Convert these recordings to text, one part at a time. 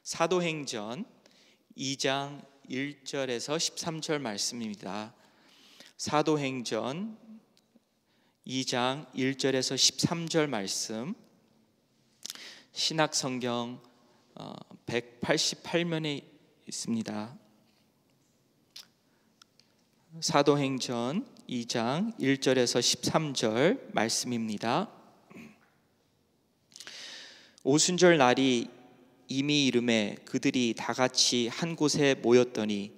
사도행전 2장 1절에서 13절 말씀입니다. 사도행전 2장 1절에서 13절 말씀, 신약성경 188면에 있습니다. 사도행전 2장 1절에서 13절 말씀입니다. 오순절 날이 이미 이름에 그들이 다 같이 한 곳에 모였더니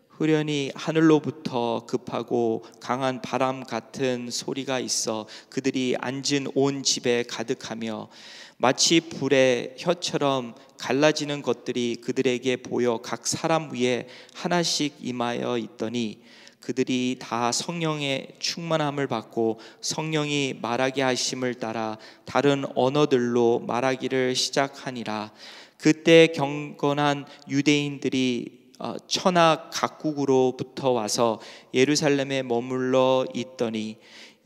후련히 하늘로부터 급하고 강한 바람 같은 소리가 있어 그들이 앉은 온 집에 가득하며 마치 불의 혀처럼 갈라지는 것들이 그들에게 보여 각 사람 위에 하나씩 임하여 있더니 그들이 다 성령의 충만함을 받고 성령이 말하게 하심을 따라 다른 언어들로 말하기를 시작하니라. 그때 경건한 유대인들이 천하 각국으로부터 와서 예루살렘에 머물러 있더니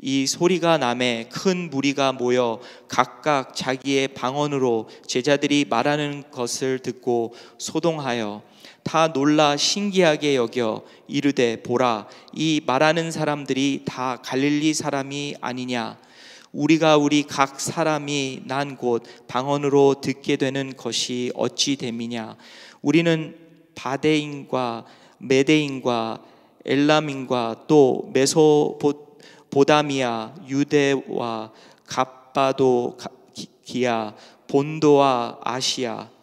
이 소리가 나매 큰 무리가 모여 각각 자기의 방언으로 제자들이 말하는 것을 듣고 소동하여 다 놀라 신기하게 여겨 이르되 보라, 이 말하는 사람들이 다 갈릴리 사람이 아니냐? 우리가 우리 각 사람이 난 곳 방언으로 듣게 되는 것이 어찌 됨이냐? 우리는 바데인과 메데인과 엘람인과 또 메소포다미아 유대와 갑바도기아 본도와 아시아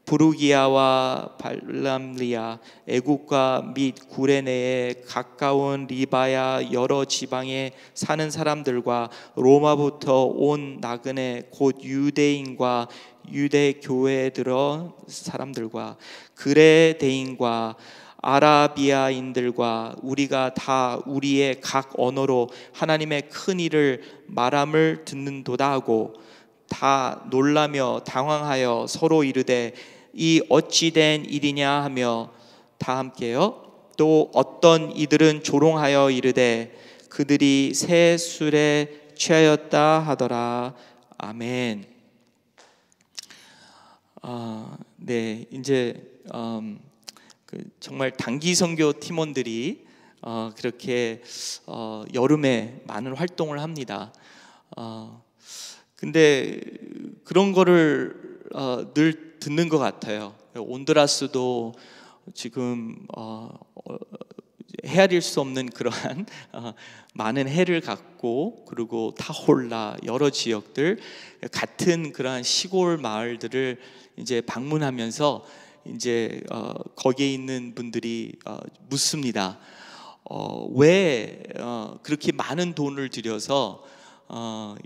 부르기아와 발람리아 애국과 및 구레네에 가까운 리바야 여러 지방에 사는 사람들과 로마부터 온 나그네 곧 유대인과 유대 교회에 들어 사람들과 그레데인과 아라비아인들과 우리가 다 우리의 각 언어로 하나님의 큰 일을 말함을 듣는도다 하고 다 놀라며 당황하여 서로 이르되 이 어찌 된 일이냐 하며 다 함께요. 또 어떤 이들은 조롱하여 이르되 그들이 새 술에 취하였다 하더라. 아멘. 네, 이제 정말 단기 선교 팀원들이 그렇게 여름에 많은 활동을 합니다. 근데 그런 거를 늘 듣는 것 같아요. 온두라스도 지금 헤아릴 수 없는 그러한 많은 해를 갖고 그리고 타홀라 여러 지역들 같은 그러한 시골 마을들을 이제 방문하면서 이제 거기에 있는 분들이 묻습니다. 왜 그렇게 많은 돈을 들여서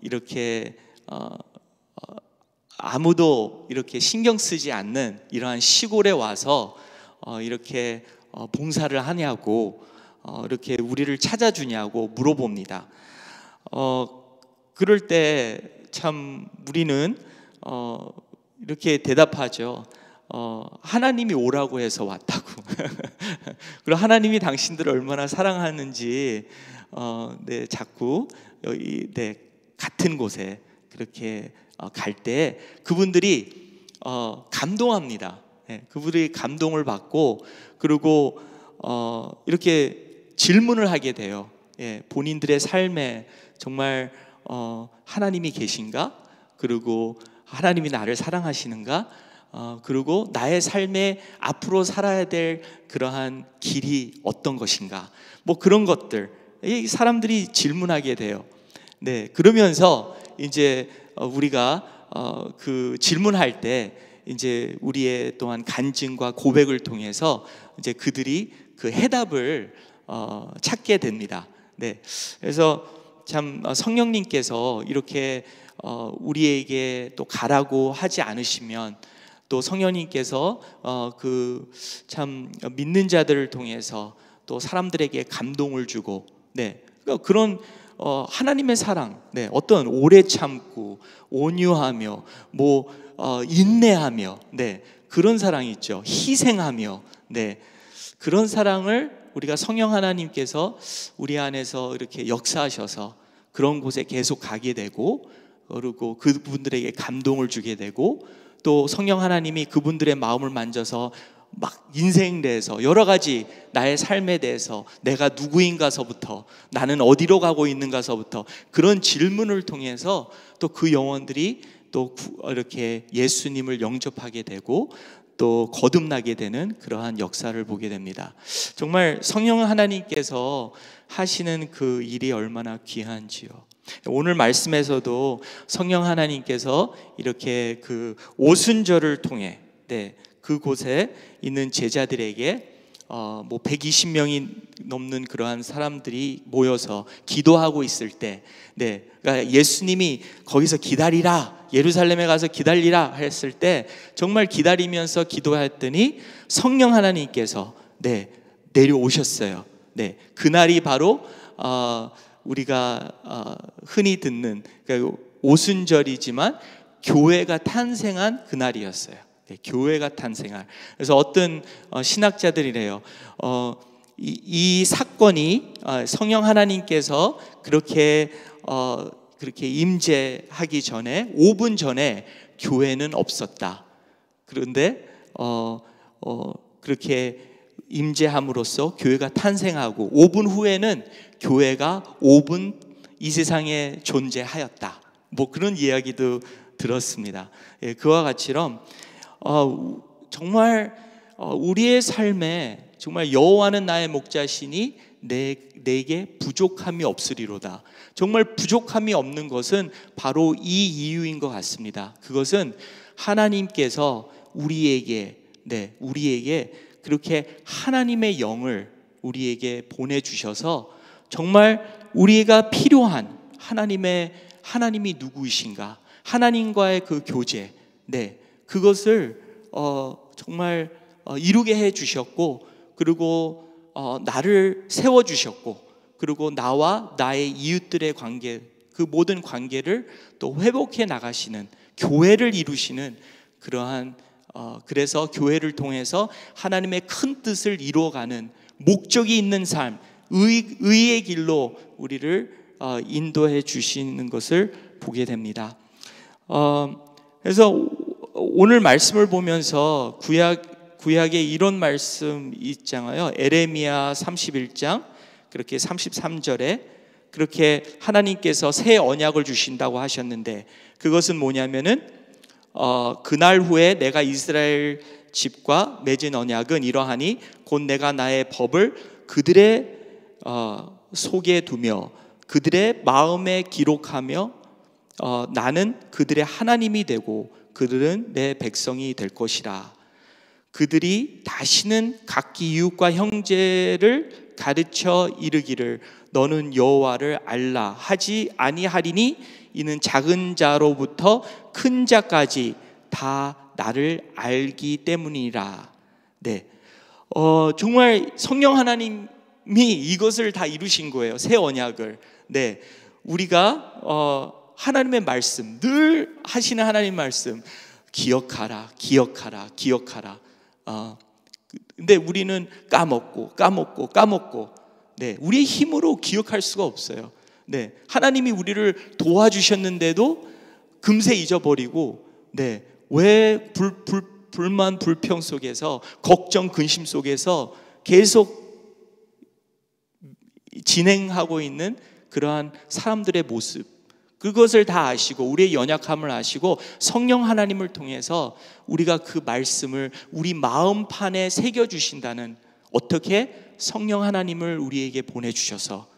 이렇게 아무도 이렇게 신경 쓰지 않는 이러한 시골에 와서 이렇게 봉사를 하냐고 이렇게 우리를 찾아주냐고 물어봅니다. 그럴 때 참 우리는 이렇게 대답하죠. 하나님이 오라고 해서 왔다고. 그리고 하나님이 당신들을 얼마나 사랑하는지 네, 자꾸 여기 같은 곳에 그렇게 갈 때 그분들이 감동합니다. 그분들이 감동을 받고 그리고 이렇게 질문을 하게 돼요. 본인들의 삶에 정말 하나님이 계신가? 그리고 하나님이 나를 사랑하시는가? 그리고 나의 삶에 앞으로 살아야 될 그러한 길이 어떤 것인가? 뭐 그런 것들 이 사람들이 질문하게 돼요. 네, 그러면서 이제 우리가 그 질문할 때 이제 우리의 또한 간증과 고백을 통해서 이제 그들이 그 해답을 찾게 됩니다. 네, 그래서 참 성령님께서 이렇게 우리에게 또 가라고 하지 않으시면 또 성령님께서 그 참 믿는 자들을 통해서 또 사람들에게 감동을 주고 네, 그런 하나님의 사랑, 네, 어떤 오래 참고 온유하며 뭐 인내하며 네, 그런 사랑이 있죠. 희생하며 네, 그런 사랑을 우리가 성령 하나님께서 우리 안에서 이렇게 역사하셔서 그런 곳에 계속 가게 되고 그리고 그분들에게 감동을 주게 되고 또 성령 하나님이 그분들의 마음을 만져서 막 인생에 대해서 여러 가지 나의 삶에 대해서 내가 누구인가서부터 나는 어디로 가고 있는가서부터 그런 질문을 통해서 또 그 영혼들이 또 이렇게 예수님을 영접하게 되고 또 거듭나게 되는 그러한 역사를 보게 됩니다. 정말 성령 하나님께서 하시는 그 일이 얼마나 귀한지요. 오늘 말씀에서도 성령 하나님께서 이렇게 그 오순절을 통해 그곳에 있는 제자들에게 120명이 넘는 그러한 사람들이 모여서 기도하고 있을 때, 그러니까 예수님이 거기서 기다리라, 예루살렘에 가서 기다리라 했을 때 정말 기다리면서 기도했더니 성령 하나님께서 내려오셨어요. 그날이 바로 우리가 흔히 듣는 그러니까 오순절이지만 교회가 탄생한 그날이었어요. 교회가 탄생할. 그래서 어떤 신학자들이래요. 이 사건이 성령 하나님께서 그렇게 임재하기 전에 5분 전에 교회는 없었다. 그런데 그렇게 임재함으로써 교회가 탄생하고 5분 후에는 교회가 5분 이 세상에 존재하였다. 그런 이야기도 들었습니다. 그와 같이럼 정말 우리의 삶에 정말 여호와는 나의 목자시니 내게 부족함이 없으리로다. 정말 부족함이 없는 것은 바로 이 이유인 것 같습니다. 그것은 하나님께서 우리에게 그렇게 하나님의 영을 우리에게 보내주셔서 정말 우리가 필요한 하나님이 누구이신가, 하나님과의 그 교제, 그것을 정말 이루게 해주셨고, 그리고 나를 세워주셨고, 그리고 나와 나의 이웃들의 관계, 그 모든 관계를 또 회복해 나가시는, 교회를 이루시는 그러한 그래서 교회를 통해서 하나님의 큰 뜻을 이루어가는 목적이 있는 삶, 의의 길로 우리를 인도해 주시는 것을 보게 됩니다. 그래서 오늘 말씀을 보면서 구약에 이런 말씀 있잖아요. 에레미야 31장 그렇게 33절에 그렇게 하나님께서 새 언약을 주신다고 하셨는데, 그것은 뭐냐면은 그날 후에 내가 이스라엘 집과 맺은 언약은 이러하니 곧 내가 나의 법을 그들의 속에 두며 그들의 마음에 기록하며 나는 그들의 하나님이 되고 그들은 내 백성이 될 것이라. 그들이 다시는 각기 이웃과 형제를 가르쳐 이르기를 너는 여호와를 알라 하지 아니하리니 이는 작은 자로부터 큰 자까지 다 나를 알기 때문이라. 정말 성령 하나님이 이것을 다 이루신 거예요. 새 언약을. 우리가 하나님의 말씀, 늘 하시는 하나님 말씀 기억하라. 근데 우리는 까먹고 우리의 힘으로 기억할 수가 없어요. 하나님이 우리를 도와주셨는데도 금세 잊어버리고, 왜 불만 불평 속에서 걱정 근심 속에서 계속 진행하고 있는 그러한 사람들의 모습, 그것을 다 아시고 우리의 연약함을 아시고 성령 하나님을 통해서 우리가 그 말씀을 우리 마음판에 새겨주신다는, 어떻게 성령 하나님을 우리에게 보내주셔서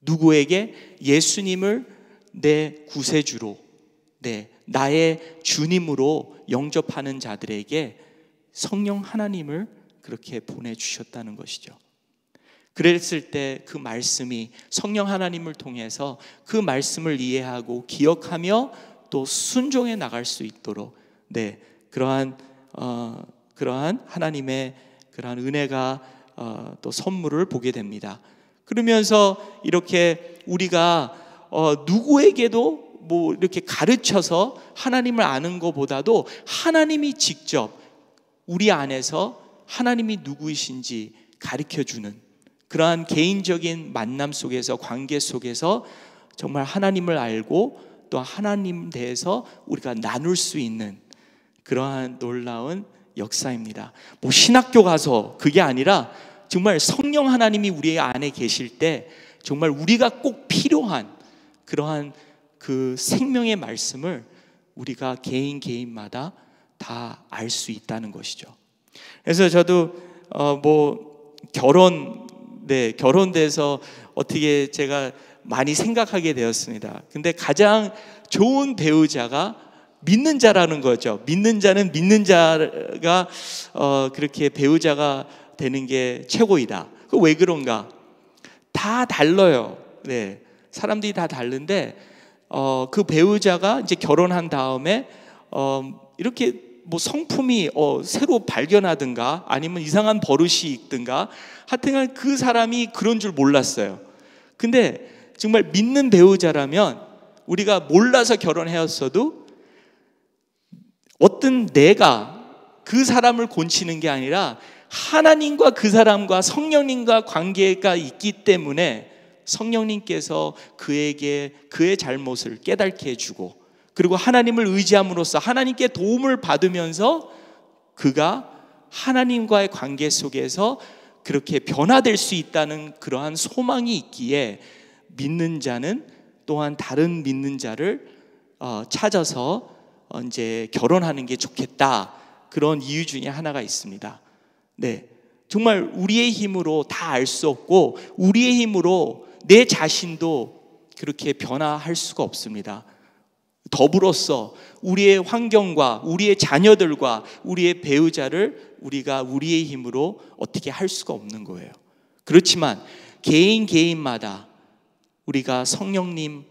누구에게? 예수님을 내 구세주로, 나의 주님으로 영접하는 자들에게 성령 하나님을 그렇게 보내주셨다는 것이죠. 그랬을 때 그 말씀이 성령 하나님을 통해서 그 말씀을 이해하고 기억하며 또 순종해 나갈 수 있도록 그러한 하나님의 그러한 은혜가 또 선물을 보게 됩니다. 그러면서 이렇게 우리가 누구에게도 이렇게 가르쳐서 하나님을 아는 것보다도 하나님이 직접 우리 안에서 하나님이 누구이신지 가르쳐주는 그러한 개인적인 만남 속에서, 관계 속에서 정말 하나님을 알고 또 하나님 대해서 우리가 나눌 수 있는 그러한 놀라운 역사입니다. 뭐 신학교 가서 그게 아니라 정말 성령 하나님이 우리 안에 계실 때 정말 우리가 꼭 필요한 그러한 그 생명의 말씀을 우리가 개인마다 다 알 수 있다는 것이죠. 그래서 저도 결혼돼서 어떻게 제가 많이 생각하게 되었습니다. 근데 가장 좋은 배우자가 믿는 자라는 거죠. 믿는 자는 믿는 자가 그렇게 배우자가 되는 게 최고이다. 그 왜 그런가? 다 달라요. 네, 사람들이 다 다른데 그 배우자가 이제 결혼한 다음에 이렇게 뭐 성품이 새로 발견하든가 아니면 이상한 버릇이 있든가 하여튼 그 사람이 그런 줄 몰랐어요. 근데 정말 믿는 배우자라면 우리가 몰라서 결혼해왔어도 어떤 내가 그 사람을 곤치는 게 아니라 하나님과 그 사람과 성령님과 관계가 있기 때문에 성령님께서 그에게 그의 잘못을 깨닫게 해주고 그리고 하나님을 의지함으로써 하나님께 도움을 받으면서 그가 하나님과의 관계 속에서 그렇게 변화될 수 있다는 그러한 소망이 있기에 믿는 자는 또한 다른 믿는 자를 찾아서 이제 결혼하는 게 좋겠다. 그런 이유 중에 하나가 있습니다. 네, 정말 우리의 힘으로 다 알 수 없고 우리의 힘으로 내 자신도 그렇게 변화할 수가 없습니다. 더불어서 우리의 환경과 우리의 자녀들과 우리의 배우자를 우리가 우리의 힘으로 어떻게 할 수가 없는 거예요. 그렇지만 개인마다 우리가 성령님이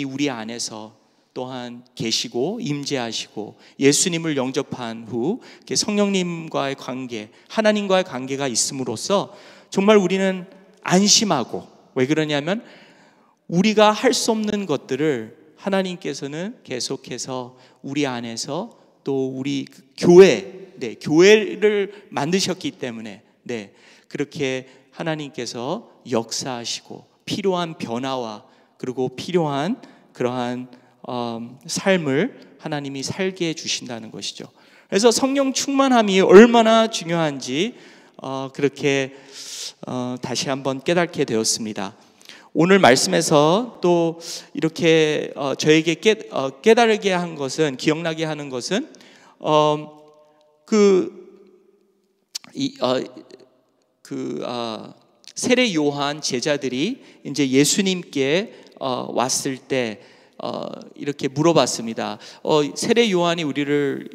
우리 안에서 또한 계시고 임재하시고 예수님을 영접한 후 성령님과의 관계, 하나님과의 관계가 있음으로써 정말 우리는 안심하고, 왜 그러냐면 우리가 할 수 없는 것들을 하나님께서는 계속해서 우리 안에서 또 우리 교회를 만드셨기 때문에 그렇게 하나님께서 역사하시고 필요한 변화와 그리고 필요한 그러한 삶을 하나님이 살게 해주신다는 것이죠. 그래서 성령 충만함이 얼마나 중요한지 그렇게 다시 한번 깨닫게 되었습니다. 오늘 말씀에서 또 이렇게 저에게 깨달게 한 것은, 기억나게 하는 것은 세례 요한 제자들이 이제 예수님께 왔을 때 이렇게 물어봤습니다. 세례 요한이 우리를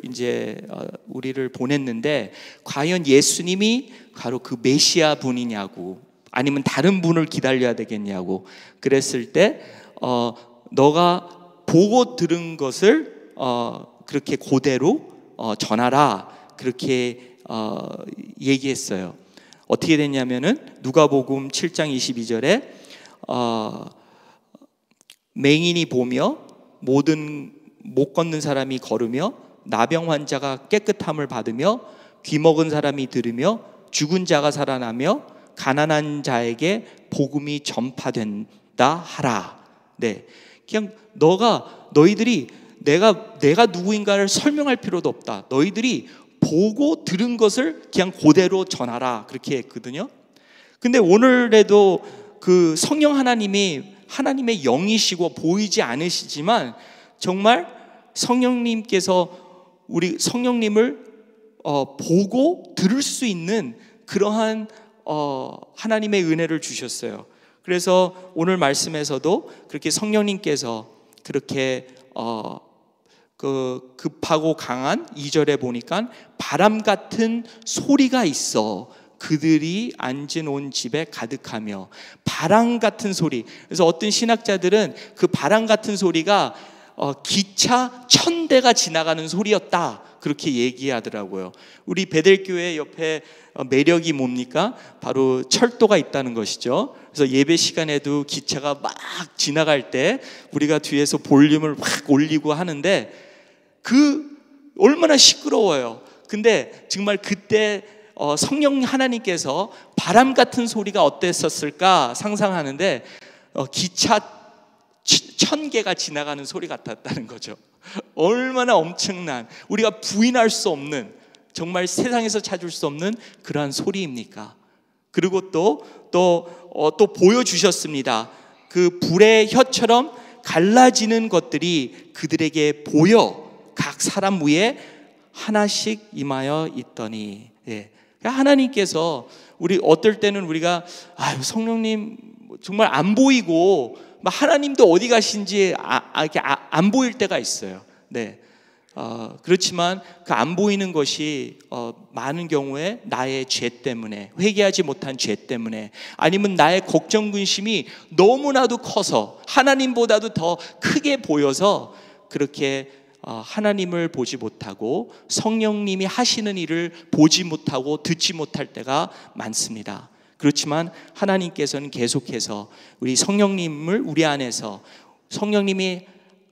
보냈는데 과연 예수님이 바로 그 메시아 분이냐고, 아니면 다른 분을 기다려야 되겠냐고 그랬을 때 너가 보고 들은 것을 그렇게 그대로 전하라, 그렇게 얘기했어요. 어떻게 됐냐면은 누가복음 7장 22절에 맹인이 보며 못 걷는 사람이 걸으며 나병 환자가 깨끗함을 받으며 귀 먹은 사람이 들으며 죽은 자가 살아나며 가난한 자에게 복음이 전파된다 하라. 네, 그냥 너희들이 내가 누구인가를 설명할 필요도 없다. 너희들이 보고 들은 것을 그냥 그대로 전하라, 그렇게 했거든요. 근데 오늘에도 그 성령 하나님이 하나님의 영이시고 보이지 않으시지만 정말 성령님께서 우리 성령님을 보고 들을 수 있는 그러한 하나님의 은혜를 주셨어요. 그래서 오늘 말씀에서도 그렇게 성령님께서 그렇게 그 급하고 강한 2절에 보니까 바람 같은 소리가 있어 그들이 앉은 온 집에 가득하며, 바람 같은 소리. 그래서 어떤 신학자들은 그 바람 같은 소리가 기차 1000대가 지나가는 소리였다, 그렇게 얘기하더라고요. 우리 베델교회 옆에 매력이 뭡니까? 바로 철도가 있다는 것이죠. 그래서 예배 시간에도 기차가 막 지나갈 때 우리가 뒤에서 볼륨을 확 올리고 하는데 얼마나 시끄러워요. 근데 정말 그때 성령 하나님께서 바람 같은 소리가 어땠었을까 상상하는데 기차 1000개가 지나가는 소리 같았다는 거죠. 얼마나 엄청난, 우리가 부인할 수 없는, 정말 세상에서 찾을 수 없는 그러한 소리입니까? 그리고 또 보여주셨습니다. 그 불의 혀처럼 갈라지는 것들이 그들에게 보여 각 사람 위에 하나씩 임하여 있더니. 예. 하나님께서 우리 어떨 때는 우리가 성령님 정말 안 보이고 하나님도 어디 가신지 이렇게 안 보일 때가 있어요. 네. 그렇지만 그 안 보이는 것이 많은 경우에 나의 죄 때문에, 회개하지 못한 죄 때문에, 아니면 나의 걱정 근심이 너무나도 커서 하나님보다도 더 크게 보여서 그렇게 하나님을 보지 못하고 성령님이 하시는 일을 보지 못하고 듣지 못할 때가 많습니다. 그렇지만 하나님께서는 계속해서 우리 성령님을 우리 안에서, 성령님이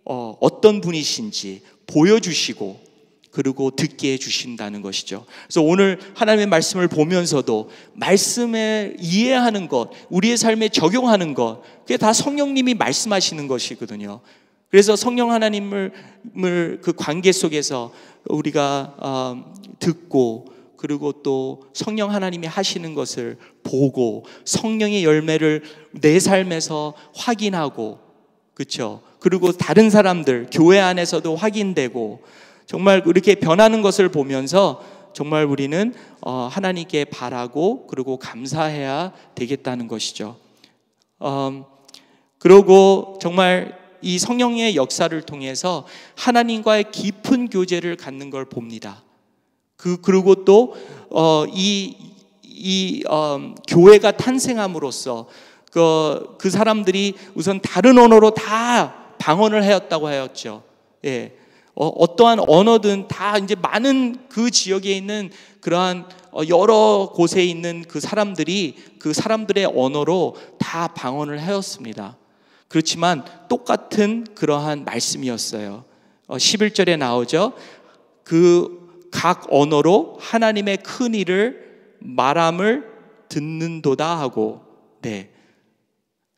어떤 분이신지 보여주시고 그리고 듣게 해주신다는 것이죠. 그래서 오늘 하나님의 말씀을 보면서도 말씀을 이해하는 것, 우리의 삶에 적용하는 것, 그게 다 성령님이 말씀하시는 것이거든요. 그래서 성령 하나님을 그 관계 속에서 우리가 듣고, 그리고 또 성령 하나님이 하시는 것을 보고 성령의 열매를 내 삶에서 확인하고, 그렇죠? 그리고 다른 사람들, 교회 안에서도 확인되고, 정말 이렇게 변하는 것을 보면서 정말 우리는 하나님께 바라고 그리고 감사해야 되겠다는 것이죠. 그리고 정말 이 성령의 역사를 통해서 하나님과의 깊은 교제를 갖는 걸 봅니다. 그리고 또 교회가 탄생함으로써 그 사람들이 우선 다른 언어로 다 방언을 하였다고 하였죠. 예. 어떠한 언어든 다 이제 많은 그 지역에 있는 그러한 여러 곳에 있는 그 사람들이 그 사람들의 언어로 다 방언을 하였습니다. 그렇지만 똑같은 그러한 말씀이었어요. 11절에 나오죠. 그 각 언어로 하나님의 큰 일을 말함을 듣는도다 하고, 네.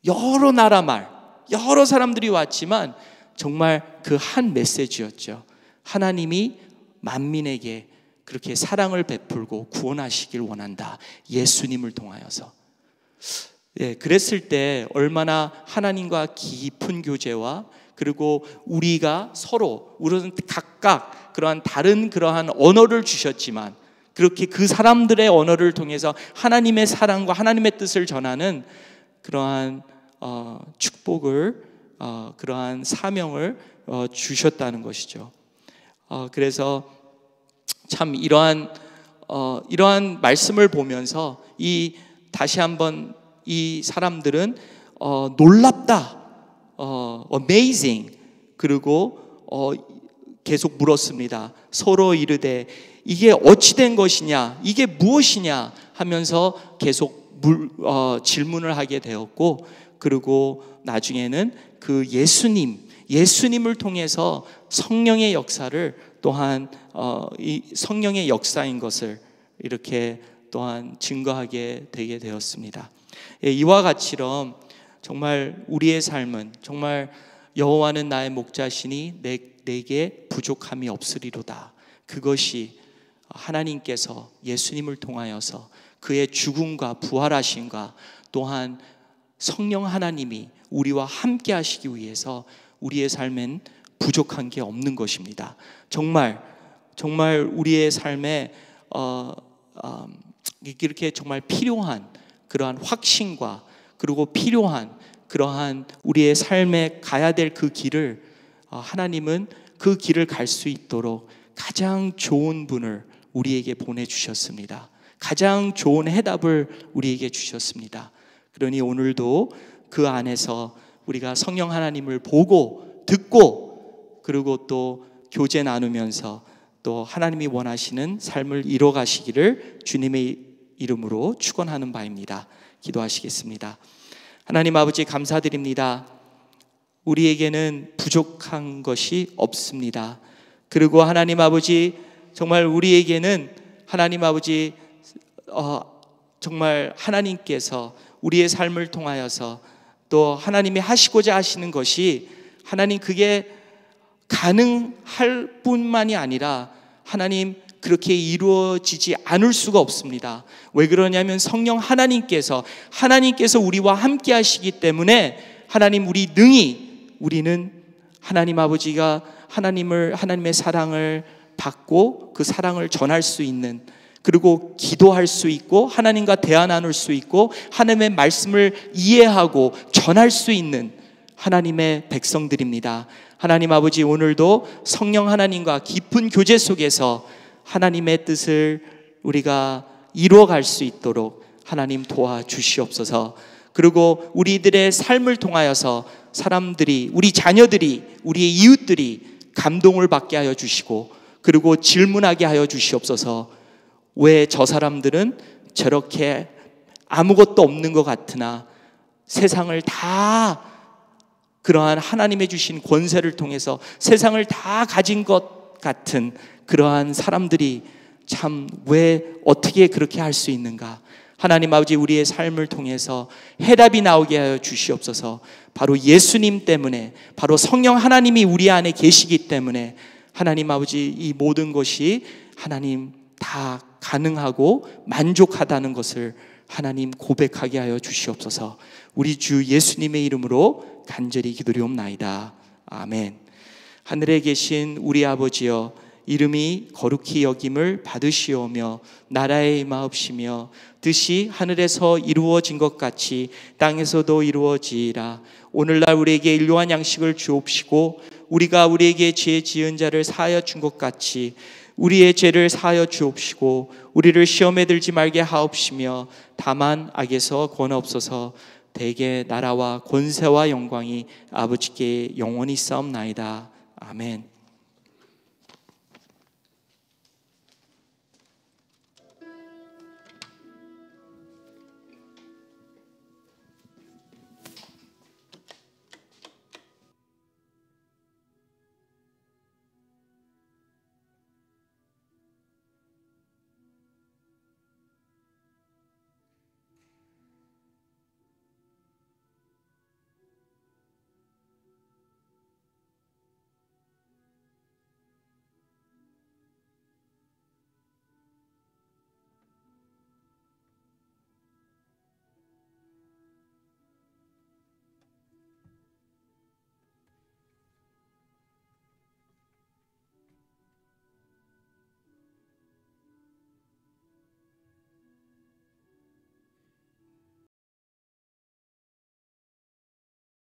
여러 나라 말, 여러 사람들이 왔지만 정말 그 한 메시지였죠. 하나님이 만민에게 그렇게 사랑을 베풀고 구원하시길 원한다. 예수님을 통하여서. 예, 그랬을 때 얼마나 하나님과 깊은 교제와, 그리고 우리가 서로, 우리는 각각 그러한 다른 그러한 언어를 주셨지만 그렇게 그 사람들의 언어를 통해서 하나님의 사랑과 하나님의 뜻을 전하는 그러한 축복을, 그러한 사명을 주셨다는 것이죠. 그래서 참 이러한 말씀을 보면서 다시 한번 이 사람들은 놀랍다, amazing, 그리고 계속 물었습니다. 서로 이르되 이게 어찌 된 것이냐, 이게 무엇이냐 하면서 계속 질문을 하게 되었고, 그리고 나중에는 그 예수님을 통해서 성령의 역사를 또한 이 성령의 역사인 것을 이렇게 또한 증거하게 되게 되었습니다. 이와 같이럼 정말 우리의 삶은 정말 여호와는 나의 목자시니 내게 부족함이 없으리로다. 그것이 하나님께서 예수님을 통하여서 그의 죽음과 부활하심과 또한 성령 하나님이 우리와 함께 하시기 위해서 우리의 삶엔 부족한 게 없는 것입니다. 정말 우리의 삶에 이렇게 정말 필요한 그러한 확신과, 그리고 필요한 그러한 우리의 삶에 가야 될 그 길을 하나님은 그 길을 갈 수 있도록 가장 좋은 분을 우리에게 보내주셨습니다. 가장 좋은 해답을 우리에게 주셨습니다. 그러니 오늘도 그 안에서 우리가 성령 하나님을 보고 듣고, 그리고 또 교제 나누면서 또 하나님이 원하시는 삶을 이뤄가시기를 주님의 이름으로 축원하는 바입니다. 기도하시겠습니다. 하나님 아버지, 감사드립니다. 우리에게는 부족한 것이 없습니다. 그리고 하나님 아버지, 정말 우리에게는 하나님 아버지 정말 하나님께서 우리의 삶을 통하여서 또 또 하나님이 하시고자 하시는 것이 하나님 그게 가능할 뿐만이 아니라 하나님 그렇게 이루어지지 않을 수가 없습니다. 왜 그러냐면 성령 하나님께서 우리와 함께 하시기 때문에 하나님 우리는 하나님 아버지가 하나님의 사랑을 받고 그 사랑을 전할 수 있는, 그리고 기도할 수 있고 하나님과 대화 나눌 수 있고 하나님의 말씀을 이해하고 전할 수 있는 하나님의 백성들입니다. 하나님 아버지, 오늘도 성령 하나님과 깊은 교제 속에서 하나님의 뜻을 우리가 이루어갈 수 있도록 하나님 도와주시옵소서. 그리고 우리들의 삶을 통하여서 사람들이, 우리 자녀들이, 우리의 이웃들이 감동을 받게 하여 주시고, 그리고 질문하게 하여 주시옵소서. 왜 저 사람들은 저렇게 아무것도 없는 것 같으나 세상을 다, 그러한 하나님의 주신 권세를 통해서 세상을 다 가진 것 같은 그러한 사람들이 참 왜 어떻게 그렇게 할 수 있는가? 하나님 아버지, 우리의 삶을 통해서 해답이 나오게 하여 주시옵소서. 바로 예수님 때문에, 바로 성령 하나님이 우리 안에 계시기 때문에 하나님 아버지, 이 모든 것이 하나님 다 가능하고 만족하다는 것을 하나님 고백하게 하여 주시옵소서. 우리 주 예수님의 이름으로 간절히 기도리옵나이다. 아멘. 하늘에 계신 우리 아버지여, 이름이 거룩히 여김을 받으시오며 나라에 임하옵시며 뜻이 하늘에서 이루어진 것 같이 땅에서도 이루어지이라. 오늘날 우리에게 일용할 양식을 주옵시고 우리가 우리에게 죄 지은 자를 사하여 준 것 같이 우리의 죄를 사하여 주옵시고 우리를 시험에 들지 말게 하옵시며 다만 악에서 구원하옵소서. 대개 나라와 권세와 영광이 아버지께 영원히 있사옵나이다. 아멘.